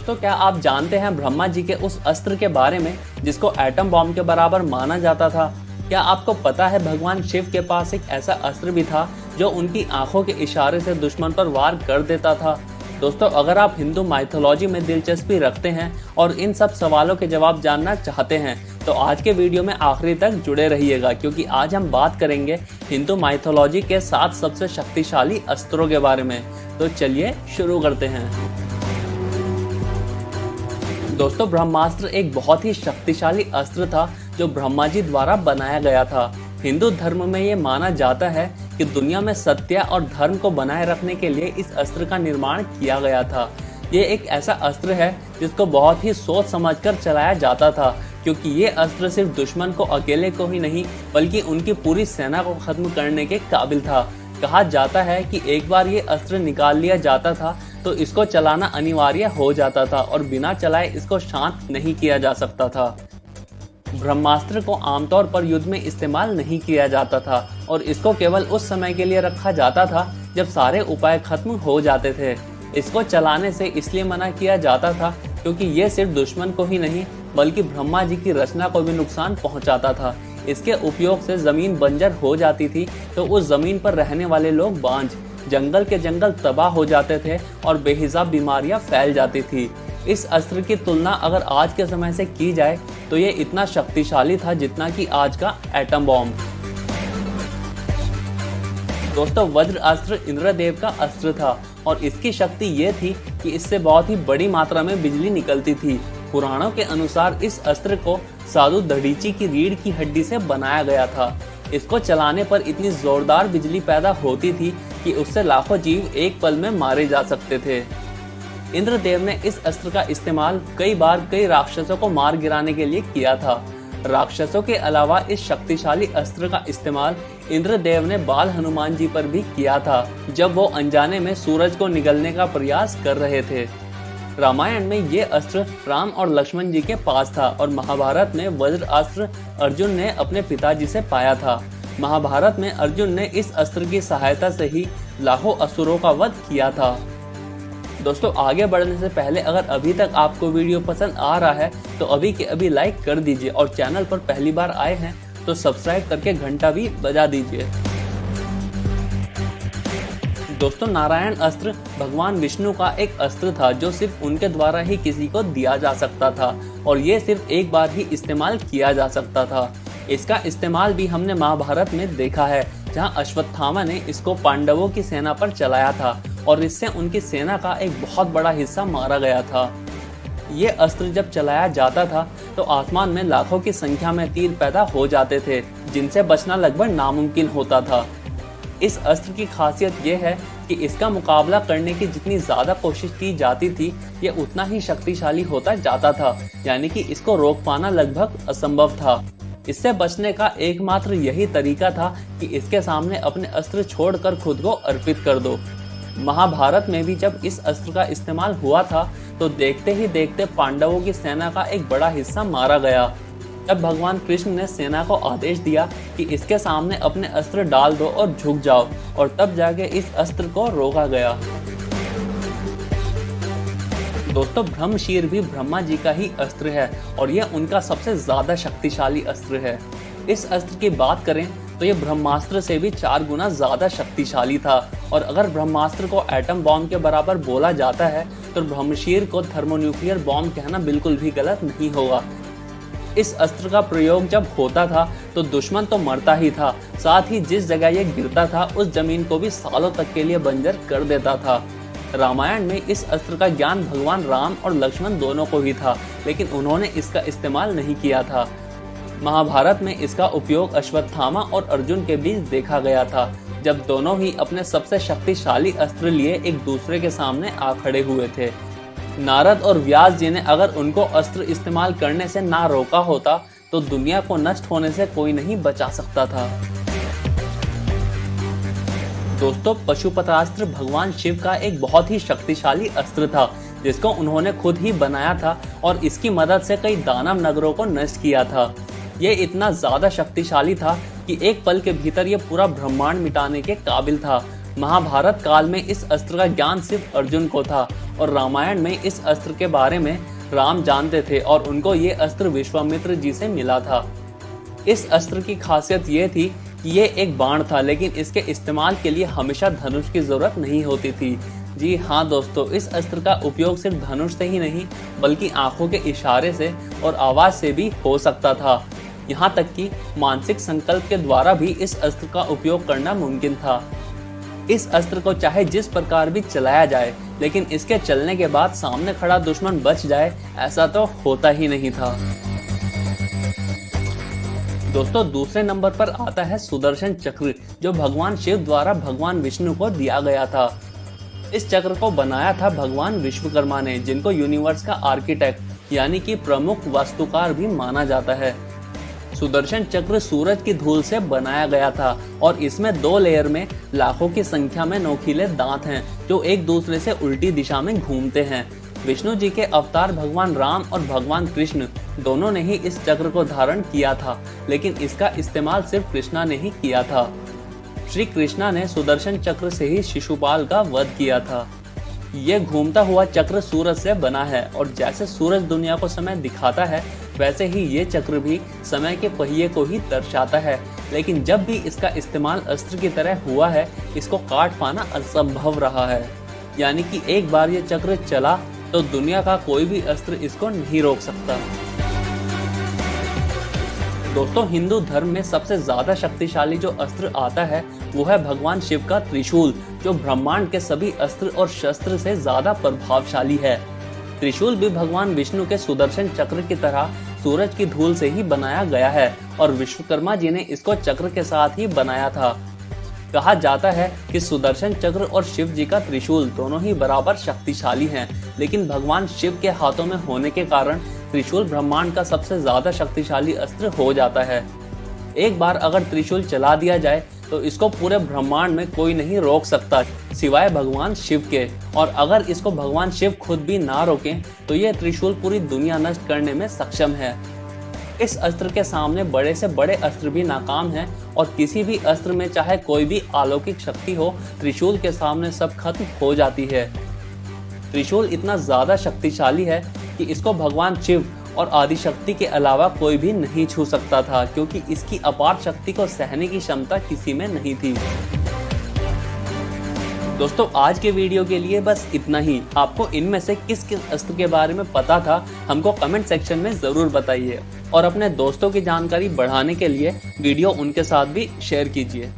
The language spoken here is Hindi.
दोस्तों, क्या आप जानते हैं ब्रह्मा जी के उस अस्त्र के बारे में जिसको एटम बॉम्ब के बराबर माना जाता था? क्या आपको पता है भगवान शिव के पास एक ऐसा अस्त्र भी था जो उनकी आंखों के इशारे से दुश्मन पर वार कर देता था? दोस्तों, अगर आप हिंदू माइथोलॉजी में दिलचस्पी रखते हैं और इन सब सवालों के जवाब जानना चाहते हैं तो आज के वीडियो में आखिरी तक जुड़े रहिएगा, क्योंकि आज हम बात करेंगे हिंदू माइथोलॉजी के 7 सबसे शक्तिशाली अस्त्रों के बारे में। तो चलिए शुरू करते हैं। दोस्तों, ब्रह्मास्त्र एक बहुत ही शक्तिशाली अस्त्र था जो ब्रह्मा जी द्वारा बनाया गया था। हिंदू धर्म में ये माना जाता है कि दुनिया में सत्य और धर्म को बनाए रखने के लिए इस अस्त्र का निर्माण किया गया था। ये एक ऐसा अस्त्र है जिसको बहुत ही सोच समझकर चलाया जाता था, क्योंकि ये अस्त्र सिर्फ दुश्मन को अकेले को ही नहीं बल्कि उनकी पूरी सेना को खत्म करने के काबिल था। कहा जाता है कि एक बार ये अस्त्र निकाल लिया जाता था तो इसको चलाना अनिवार्य हो जाता था और बिना चलाए इसको शांत नहीं किया जा सकता था। ब्रह्मास्त्र को आमतौर पर युद्ध में इस्तेमाल नहीं किया जाता था और इसको केवल उस समय के लिए रखा जाता था जब सारे उपाय खत्म हो जाते थे। इसको चलाने से इसलिए मना किया जाता था क्योंकि ये सिर्फ दुश्मन को ही नहीं बल्कि ब्रह्मा जी की रचना को भी नुकसान पहुंचाता था। इसके उपयोग से जमीन बंजर हो जाती थी तो उस जमीन पर रहने वाले लोग बांझ, जंगल के जंगल तबाह हो जाते थे और बेहिसाब बीमारियां फैल जाती थी। इस अस्त्र की तुलना अगर आज के समय से की जाए तो ये इतना शक्तिशाली था जितना कि आज का एटम बॉम्ब। दोस्तों, वज्र अस्त्र इंद्रदेव का अस्त्र था और इसकी शक्ति ये थी कि इससे बहुत ही बड़ी मात्रा में बिजली निकलती थी। पुराणों के अनुसार इस अस्त्र को साधु दधीची की रीढ़ की हड्डी से बनाया गया था। इसको चलाने पर इतनी जोरदार बिजली पैदा होती थी कि उससे लाखों जीव एक पल में मारे जा सकते थे। इंद्रदेव ने इस अस्त्र का इस्तेमाल कई बार कई राक्षसों को मार गिराने के लिए किया था। राक्षसों के अलावा इस शक्तिशाली अस्त्र का इस्तेमाल इंद्रदेव ने बाल हनुमान जी पर भी किया था, जब वो अनजाने में सूरज को निगलने का प्रयास कर रहे थे। रामायण में ये अस्त्र राम और लक्ष्मण जी के पास था और महाभारत में वज्र अस्त्र अर्जुन ने अपने पिताजी से पाया था। महाभारत में अर्जुन ने इस अस्त्र की सहायता से ही लाखों असुरों का वध किया था। दोस्तों, आगे बढ़ने से पहले अगर अभी तक आपको वीडियो पसंद आ रहा है तो अभी के अभी लाइक कर दीजिए और चैनल पर पहली बार आए हैं तो सब्सक्राइब करके घंटा भी बजा दीजिए। दोस्तों, नारायण अस्त्र भगवान विष्णु का एक अस्त्र था जो सिर्फ उनके द्वारा ही किसी को दिया जा सकता था और ये सिर्फ एक बार ही इस्तेमाल किया जा सकता था। इसका इस्तेमाल भी हमने महाभारत में देखा है, जहां अश्वत्थामा ने इसको पांडवों की सेना पर चलाया था और इससे उनकी सेना का एक बहुत बड़ा हिस्सा मारा गया था। ये अस्त्र जब चलाया जाता था तो आसमान में लाखों की संख्या में तीर पैदा हो जाते थे, जिनसे बचना लगभग नामुमकिन होता था। इस अस्त्र की खासियत ये है कि इसका मुकाबला करने की जितनी ज्यादा कोशिश की जाती थी ये उतना ही शक्तिशाली होता जाता था, यानी कि इसको रोक पाना लगभग असंभव था। इससे बचने का एकमात्र यही तरीका था कि इसके सामने अपने अस्त्र छोड़कर खुद को अर्पित कर दो। महाभारत में भी जब इस अस्त्र का इस्तेमाल हुआ था तो देखते ही देखते पांडवों की सेना का एक बड़ा हिस्सा मारा गया। तब भगवान कृष्ण ने सेना को आदेश दिया कि इसके सामने अपने अस्त्र डाल दो और झुक जाओ, और तब जाके इस अस्त्र को रोका गया। दोस्तों, ब्रह्मशीर भी ब्रह्मा जी का ही अस्त्र है और यह उनका सबसे ज्यादा शक्तिशाली अस्त्र है। इस अस्त्र की बात करें तो ये ब्रह्मास्त्र से भी 4 गुना ज्यादा शक्तिशाली था और अगर ब्रह्मास्त्र को एटम बॉम्ब के बराबर बोला जाता है तो ब्रह्मशीर को थर्मोन्यूक्लियर बॉम्ब कहना बिल्कुल भी गलत नहीं होगा। इस अस्त्र का प्रयोग जब होता था तो दुश्मन तो मरता ही था, साथ ही जिस जगह ये गिरता था उस जमीन को भी सालों तक के लिए बंजर कर देता था। रामायण में इस अस्त्र का ज्ञान भगवान राम और लक्ष्मण दोनों को ही था, लेकिन उन्होंने इसका इस्तेमाल नहीं किया था। महाभारत में इसका उपयोग अश्वत्थामा और अर्जुन के बीच देखा गया था, जब दोनों ही अपने सबसे शक्तिशाली अस्त्र लिए एक दूसरे के सामने आ खड़े हुए थे। नारद और व्यास जी ने अगर उनको अस्त्र इस्तेमाल करने से ना रोका होता तो दुनिया को नष्ट होने से कोई नहीं बचा सकता था। दोस्तों, पशुपतास्त्र भगवान शिव का एक बहुत ही शक्तिशाली अस्त्र था जिसको उन्होंने खुद ही बनाया था और इसकी मदद से कई दानव नगरों को नष्ट किया था। ये इतना ज्यादा शक्तिशाली था कि एक पल के भीतर ये पूरा ब्रह्मांड मिटाने के काबिल था। महाभारत काल में इस अस्त्र का ज्ञान सिर्फ अर्जुन को था और रामायण में इस अस्त्र के बारे में राम जानते थे और उनको ये अस्त्र विश्वामित्र जी से मिला था। इस अस्त्र की खासियत ये थी कि ये एक बाण था, लेकिन इसके इस्तेमाल के लिए हमेशा धनुष की जरूरत नहीं होती थी। जी हाँ दोस्तों, इस अस्त्र का उपयोग सिर्फ धनुष से ही नहीं बल्कि आंखों के इशारे से और आवाज से भी हो सकता था। यहाँ तक कि मानसिक संकल्प के द्वारा भी इस अस्त्र का उपयोग करना मुमकिन था। इस अस्त्र को चाहे जिस प्रकार भी चलाया जाए, लेकिन इसके चलने के बाद सामने खड़ा दुश्मन बच जाए, ऐसा तो होता ही नहीं था। दोस्तों, दूसरे नंबर पर आता है सुदर्शन चक्र, जो भगवान शिव द्वारा भगवान विष्णु को दिया गया था। इस चक्र को बनाया था भगवान विश्वकर्मा ने, जिनको यूनिवर्स का आर्किटेक्ट यानी कि प्रमुख वास्तुकार भी माना जाता है। सुदर्शन चक्र सूरज की धूल से बनाया गया था और इसमें 2 लेयर में लाखों की संख्या में नोकीले दांत हैं, जो एक दूसरे से उल्टी दिशा में घूमते हैं। विष्णु जी के अवतार भगवान राम और भगवान कृष्ण दोनों ने ही इस चक्र को धारण किया था, लेकिन इसका इस्तेमाल सिर्फ कृष्णा ने ही किया था। श्री कृष्णा ने सुदर्शन चक्र से ही शिशुपाल का वध किया था। ये घूमता हुआ चक्र सूरज से बना है और जैसे सूरज दुनिया को समय दिखाता है, वैसे ही ये चक्र भी समय के पहिए को ही दर्शाता है। लेकिन जब भी इसका इस्तेमाल अस्त्र की तरह हुआ है, इसको काट पाना असंभव रहा है। यानी कि एक बार ये चक्र चला तो दुनिया का कोई भी अस्त्र इसको नहीं रोक सकता। दोस्तों, हिंदू धर्म में सबसे ज्यादा शक्तिशाली जो अस्त्र आता है वो है भगवान शिव का त्रिशूल, जो ब्रह्मांड के सभी अस्त्र और शस्त्र से ज्यादा प्रभावशाली है। त्रिशूल भी भगवान विष्णु के सुदर्शन चक्र की तरह सूरज की धूल से ही बनाया गया है और विश्वकर्मा जी ने इसको चक्र के साथ ही बनाया था। कहा जाता है कि सुदर्शन चक्र और शिव जी का त्रिशूल दोनों ही बराबर शक्तिशाली हैं, लेकिन भगवान शिव के हाथों में होने के कारण त्रिशूल ब्रह्मांड का सबसे ज्यादा शक्तिशाली अस्त्र हो जाता है। एक बार अगर त्रिशूल चला दिया जाए तो इसको पूरे ब्रह्मांड में कोई नहीं रोक सकता सिवाय भगवान शिव के, और अगर इसको भगवान शिव खुद भी ना रोकें तो ये त्रिशूल पूरी दुनिया नष्ट करने में सक्षम है। इस अस्त्र के सामने बड़े से बड़े अस्त्र भी नाकाम हैं और किसी भी अस्त्र में चाहे कोई भी अलौकिक शक्ति हो, त्रिशूल के सामने सब खत्म हो जाती है। त्रिशूल इतना ज्यादा शक्तिशाली है कि इसको भगवान शिव और आदिशक्ति के अलावा कोई भी नहीं छू सकता था, क्योंकि इसकी अपार शक्ति को सहने की क्षमता किसी में नहीं थी। दोस्तों, आज के वीडियो के लिए बस इतना ही। आपको इनमें से किस किस अस्त्र के बारे में पता था, हमको कमेंट सेक्शन में जरूर बताइए और अपने दोस्तों की जानकारी बढ़ाने के लिए वीडियो उनके साथ भी शेयर कीजिए।